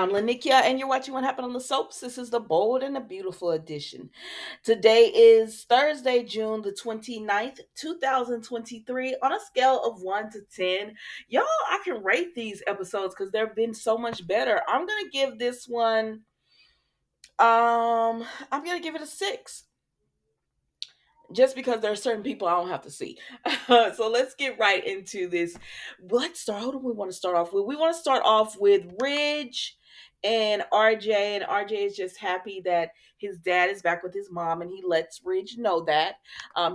I'm Lanikia, and you're watching What Happened on the Soaps. This is the bold and the beautiful edition. Today is Thursday, June the 29th, 2023. On a scale of 1 to 10, y'all, I can rate these episodes because they've been so much better. I'm going to give this one, I'm going to give it a 6 just because there are certain people I don't have to see. So let's get right into this. Let's start. Who do we want to start off with? We want to start off with Ridge and RJ. And RJ is just happy that his dad is back with his mom, and he lets Ridge know that.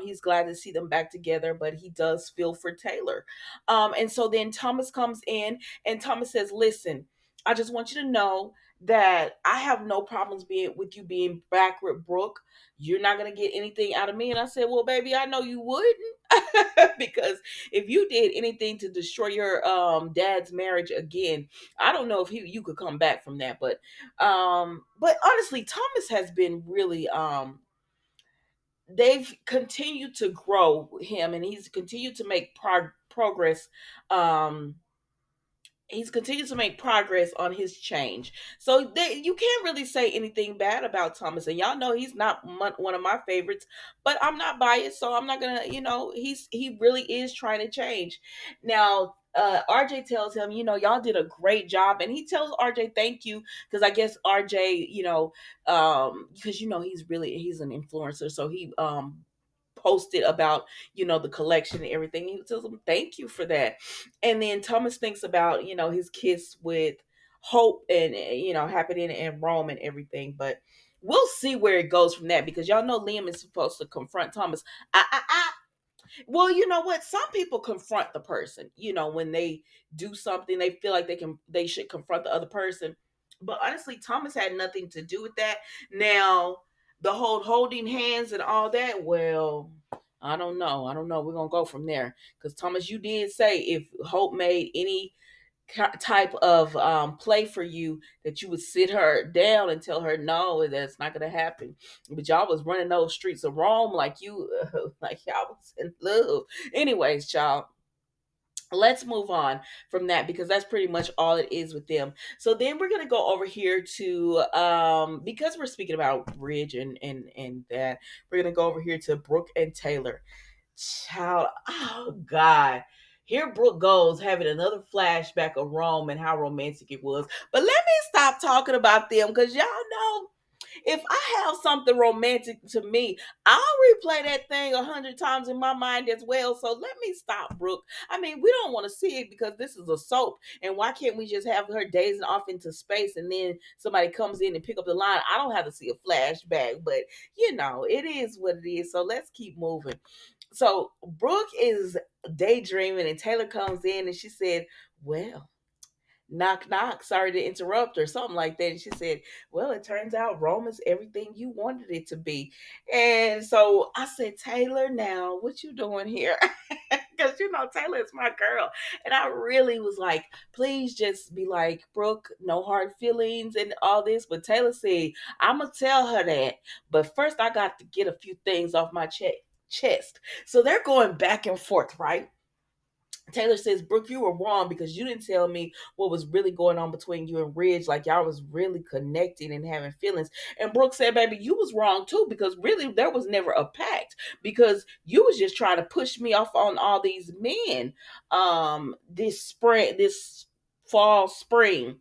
He's glad to see them back together, but he does feel for Taylor. And so then Thomas comes in, and Thomas says, "Listen, I just want you to know that I have no problems being with you being back with Brooke. You're not going to get anything out of me." And I said, "Well, baby, I know you wouldn't." Because if you did anything to destroy your dad's marriage again, I don't know if you could come back from that. But honestly, Thomas has been really they've continued to grow him, and he's continued to make progress. He's continued to make progress on his change. So you can't really say anything bad about Thomas. And y'all know he's not one of my favorites, but I'm not biased, so I'm not gonna. He really is trying to change. Now, RJ tells him, y'all did a great job, and he tells RJ thank you because I guess RJ, because he's an influencer, so he posted about the collection and everything. He tells him thank you for that. And then Thomas thinks about his kiss with Hope and happening in Rome and everything. But we'll see where it goes from that, because y'all know Liam is supposed to confront Thomas. Well, you know what, some people confront the person when they do something they feel like they should confront the other person. But honestly, Thomas had nothing to do with that. Now, the whole holding hands and all that, well, I don't know, we're gonna go from there, because Thomas, you did say if Hope made any type of play for you, that you would sit her down and tell her no, that's not gonna happen. But y'all was running those streets of Rome like you like y'all was in love. Anyways, y'all, let's move on from that, because that's pretty much all it is with them. So then we're gonna go over here to because we're speaking about Ridge and that, we're gonna go over here to Brooke and Taylor. Child, oh God. Here Brooke goes having another flashback of Rome and how romantic it was. But let me stop talking about them, because y'all know if I have something romantic to me, I'll replay that thing 100 times in my mind as well. So let me stop, Brooke. I mean, we don't want to see it because this is a soap. And why can't we just have her dazing off into space, and then somebody comes in and pick up the line? I don't have to see a flashback, but it is what it is. So let's keep moving. So Brooke is daydreaming, and Taylor comes in, and she said, "Well, knock knock, sorry to interrupt," or something like that. And she said, "Well, it turns out Rome is everything you wanted it to be." And so I said, "Taylor, now what you doing here?" Because Taylor is my girl. And I really was like, please just be like, "Brooke, no hard feelings and all this." But Taylor said, "I'm gonna tell her that, but first I got to get a few things off my chest." So they're going back and forth, right? Taylor says, "Brooke, you were wrong because you didn't tell me what was really going on between you and Ridge. Like, y'all was really connecting and having feelings." And Brooke said, "Baby, you was wrong too, because really there was never a pact, because you was just trying to push me off on all these men this fall, spring.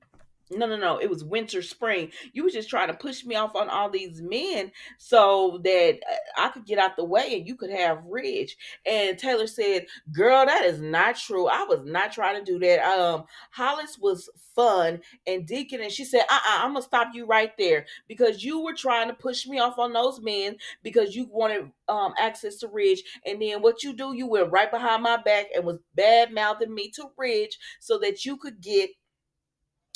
No, no, no. It was winter, spring. You was just trying to push me off on all these men so that I could get out the way and you could have Ridge." And Taylor said, "Girl, that is not true. I was not trying to do that. Hollis was fun and Deacon." And she said, I'm gonna stop you right there, because you were trying to push me off on those men because you wanted access to Ridge. And then what you do, you went right behind my back and was bad mouthing me to Ridge so that you could get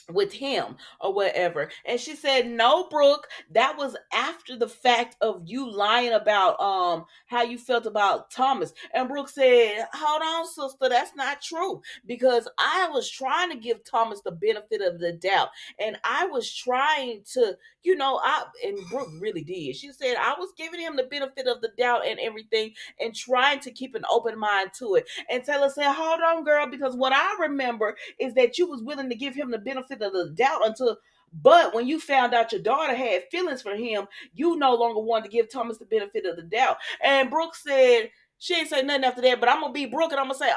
with him or whatever." And she said, "No, Brooke, that was after the fact of you lying about how you felt about Thomas." And Brooke said, "Hold on, sister, that's not true, because I was trying to give Thomas the benefit of the doubt, and I was trying to, I and Brooke really did. She said, I was giving him the benefit of the doubt and everything, and trying to keep an open mind to it." And Taylor said, "Hold on, girl, because what I remember is that you was willing to give him the benefit of the doubt until But when you found out your daughter had feelings for him, you no longer wanted to give Thomas the benefit of the doubt. And Brooke said, she ain't say nothing after that, but I'm gonna be Brooke and I'm gonna say,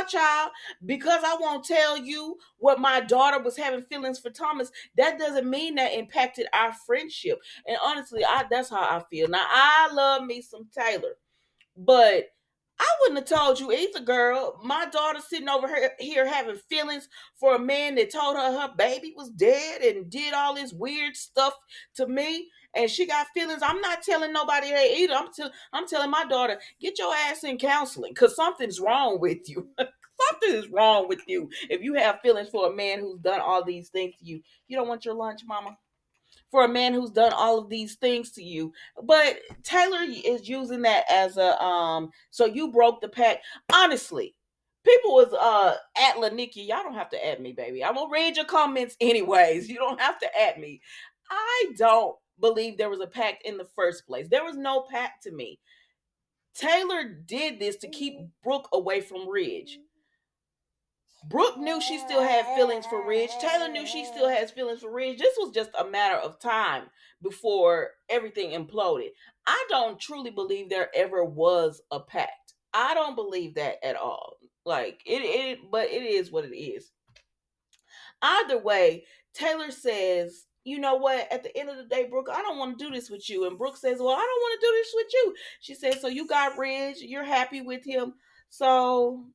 child, because I won't tell you what my daughter was having feelings for Thomas, that doesn't mean that impacted our friendship. And honestly, that's how I feel. Now I love me some Taylor, but I wouldn't have told you either, girl. My daughter sitting over here having feelings for a man that told her her baby was dead and did all this weird stuff to me, and she got feelings. I'm not telling nobody that either. I'm telling my daughter, get your ass in counseling, cause something's wrong with you. Something is wrong with you if you have feelings for a man who's done all these things to you. You don't want your lunch, mama? For a man who's done all of these things to you. But Taylor is using that as a so you broke the pact. Honestly, people was at Lanikki, y'all don't have to add me, baby. I'm gonna read your comments anyways. You don't have to add me. I don't believe there was a pact in the first place. There was no pact to me. Taylor did this to keep Brooke away from Ridge. Brooke knew she still had feelings for Ridge. Taylor knew she still has feelings for Ridge. This was just a matter of time before everything imploded. I don't truly believe there ever was a pact. I don't believe that at all. Like but it is what it is. Either way, Taylor says, you know what? At the end of the day, Brooke, I don't want to do this with you. And Brooke says, well, I don't want to do this with you. She says, so you got Ridge, you're happy with him. So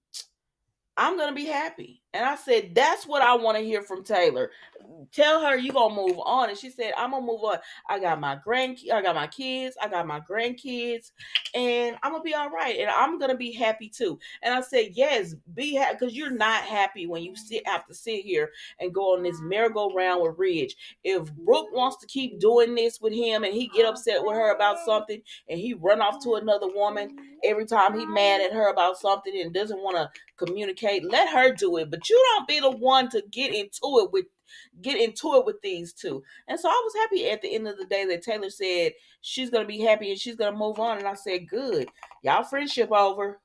I'm gonna be happy. And I said, that's what I want to hear from Taylor. Tell her you gonna move on. And she said, I'm gonna move on. I got my kids, I got my grandkids, and I'm gonna be all right. And I'm gonna be happy too. And I said, yes, be happy, because you're not happy when you have to sit here and go on this merry-go-round with Ridge. If Brooke wants to keep doing this with him and he get upset with her about something and he run off to another woman every time he mad at her about something and doesn't want to communicate, let her do it. But you don't be the one to get into it with these two. And so I was happy at the end of the day that Taylor said she's gonna be happy and she's gonna move on. And I said, good. Y'all friendship over.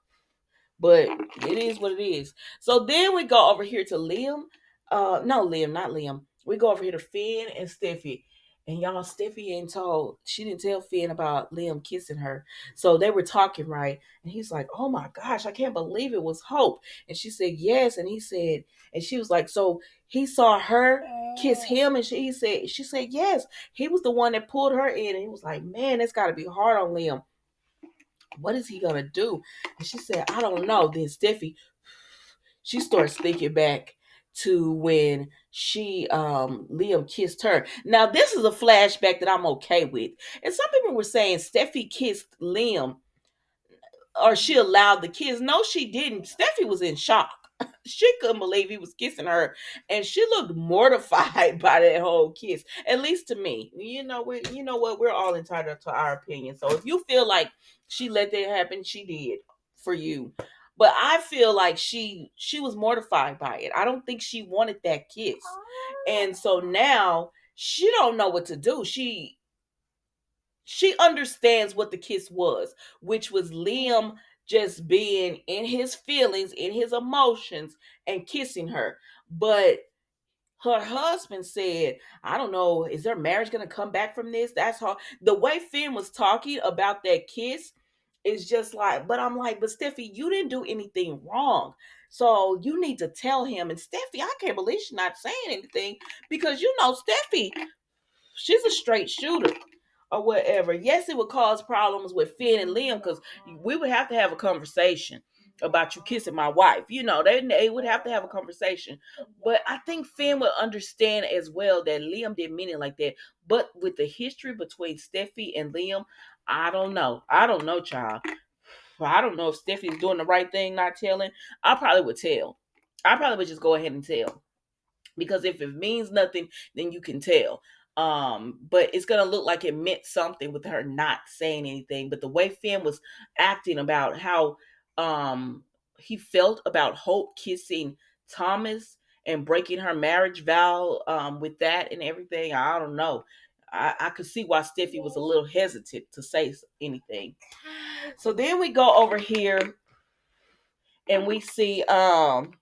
But it is what it is. So then we go over here to Liam. No, Liam, not Liam. We go over here to Finn and Steffi. And y'all, Steffi ain't told, she didn't tell Finn about Liam kissing her. So they were talking, right? And he's like, oh my gosh, I can't believe it was Hope. And she said, yes. And he said, and she was like, so he saw her kiss him. And she said, yes. He was the one that pulled her in. And he was like, man, it's got to be hard on Liam. What is he gonna do? And she said, I don't know. Then Steffi, she starts thinking back to when she Liam kissed her. Now this is a flashback that I'm okay with. And some people were saying Steffi kissed Liam, or she allowed the kiss. No, she didn't. Steffi was in shock. She couldn't believe he was kissing her, and she looked mortified by that whole kiss. At least to me, you know what? We're all entitled to our opinion. So if you feel like she let that happen, she did for you. But I feel like she was mortified by it. I don't think she wanted that kiss, and so now she don't know what to do. She understands what the kiss was, which was Liam just being in his feelings, in his emotions, and kissing her. But her husband said, I don't know, is their marriage going to come back from this? That's how the way Finn was talking about that kiss is just like, but I'm like, but Steffi, you didn't do anything wrong. So you need to tell him. And Steffi, I can't believe she's not saying anything, because Steffi, she's a straight shooter or whatever. Yes, it would cause problems with Finn and Liam, because we would have to have a conversation about you kissing my wife. They would have to have a conversation. But I think Finn would understand as well that Liam didn't mean it like that. But with the history between Steffi and Liam, I don't know. I don't know, child. I don't know if Steffi's doing the right thing, not telling. I probably would tell. I probably would just go ahead and tell, because if it means nothing, then you can tell. But it's gonna look like it meant something with her not saying anything. But the way Finn was acting about how he felt about Hope kissing Thomas and breaking her marriage vow with that and everything, I don't know. I could see why Steffi was a little hesitant to say anything. So then we go over here and we see Liam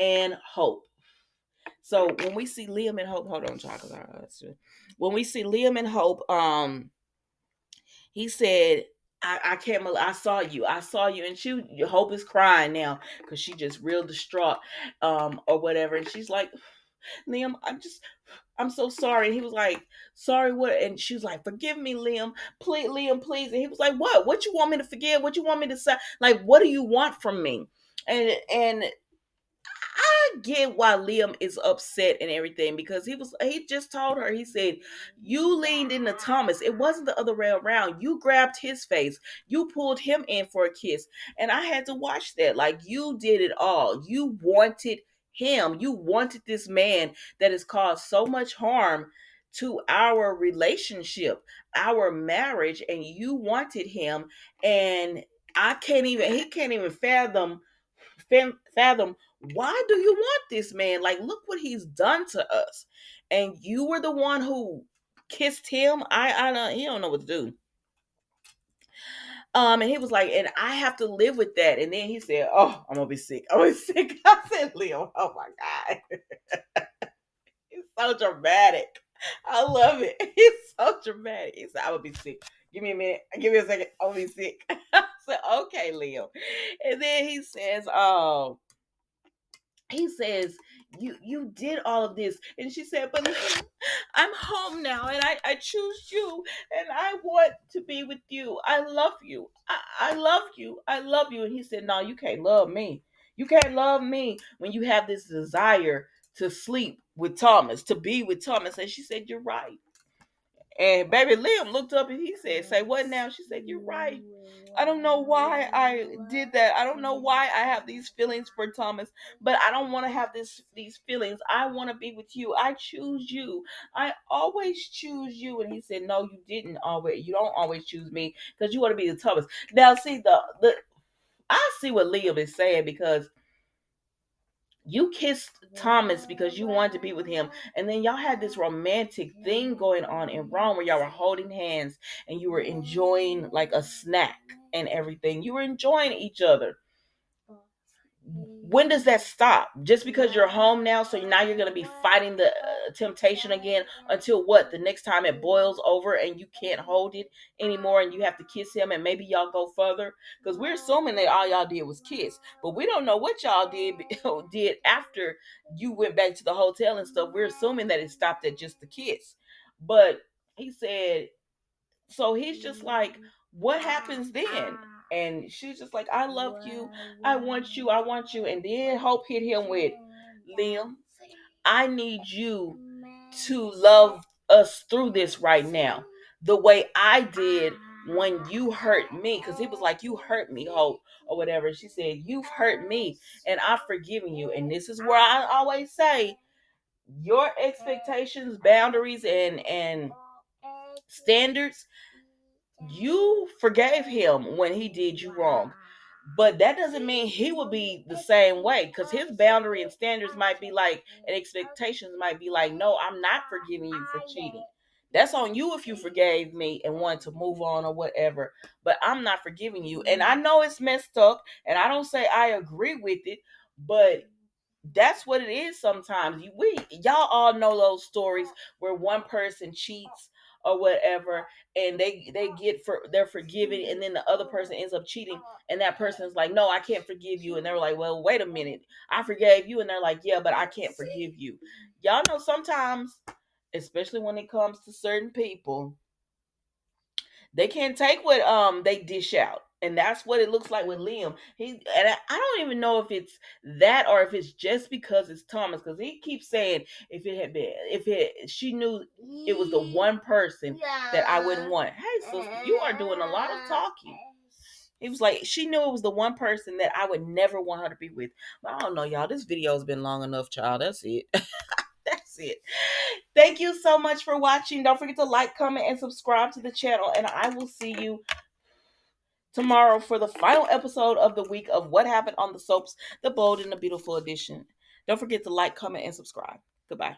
and Hope. So when we see Liam and Hope, hold on, chocolate. When we see Liam and Hope, he said, I can't believe I saw you, and Hope is crying now because she just real distraught, or whatever, and she's like, Liam, I'm so sorry. And he was like, sorry what? And she was like, forgive me, Liam, please. And he was like, what you want me to forgive? What you want me to say? Like, what do you want from me? And I get why Liam is upset and everything, because he just told her, he said, you leaned into Thomas. It wasn't the other way around. You grabbed his face. You pulled him in for a kiss. And I had to watch that. Like, you did it all. You wanted him. You wanted this man that has caused so much harm to our relationship, our marriage, and you wanted him. And he can't even fathom, why do you want this man? Like, look what he's done to us. And you were the one who kissed him. I don't, he don't know what to do. And he was like, and I have to live with that. And then he said, oh, I'm gonna be sick. I'm gonna be sick. I said, Leo, oh my God. He's so dramatic. I love it. He's so dramatic. He said, I'm gonna be sick. Give me a minute. Give me a second. I'm gonna be sick. I said, okay, Leo. And then he says, you did all of this. And she said, but I'm home now, and I choose you, and I want to be with you. I love you. I love you. I love you. And he said, no, you can't love me. You can't love me when you have this desire to sleep with Thomas, to be with Thomas. And she said, you're right. And baby Liam looked up and he said, say what now? She said, you're right. I don't know why I did that. I don't know why I have these feelings for Thomas, but I don't want to have these feelings. I want to be with you. I choose you. I always choose you. And he said, no, you didn't always. You don't always choose me because you want to be the Thomas. Now, see, I see what Liam is saying, because you kissed Thomas because you wanted to be with him. And then y'all had this romantic thing going on in Rome where y'all were holding hands and you were enjoying like a snack and everything. You were enjoying each other. When does that stop? Just because you're home now, so now you're going to be fighting the temptation again until what? The next time it boils over and you can't hold it anymore and you have to kiss him, and maybe y'all go further, because we're assuming that all y'all did was kiss, but we don't know what y'all did after you went back to the hotel and stuff. We're assuming that it stopped at just the kiss. But he said, so he's just like, what happens then? And she's just like, I love you. I want you. I want you. And then Hope hit him with, Liam, I need you to love us through this right now, the way I did when you hurt me. Because he was like, you hurt me, Hope, or whatever. She said, you've hurt me and I've forgiven you. And this is where I always say, your expectations, boundaries, and standards, you forgave him when he did you wrong, but that doesn't mean he will be the same way, because his boundary and standards might be like, and expectations might be like, no, I'm not forgiving you for cheating. That's on you if you forgave me and wanted to move on or whatever, but I'm not forgiving you. And I know it's messed up, and I don't say I agree with it, but that's what it is sometimes. Y'all all know those stories where one person cheats or whatever, and they're forgiven, and then the other person ends up cheating, and that person is like, no, I can't forgive you. And they're like, well, wait a minute, I forgave you. And they're like, yeah, but I can't forgive you. Y'all know sometimes, especially when it comes to certain people, they can't take what they dish out. And that's what it looks like with Liam. I don't even know if it's that or if it's just because it's Thomas, because he keeps saying, if she knew it was the one person that I wouldn't want. Hey sister, you are doing a lot of talking. He was like, she knew it was the one person that I would never want her to be with. But I don't know, y'all. This video has been long enough, child. That's it. That's it. Thank you so much for watching. Don't forget to like, comment, and subscribe to the channel. And I will see you tomorrow for the final episode of the week of What Happened on the Soaps, the Bold and the Beautiful edition. Don't forget to like, comment, and subscribe. Goodbye.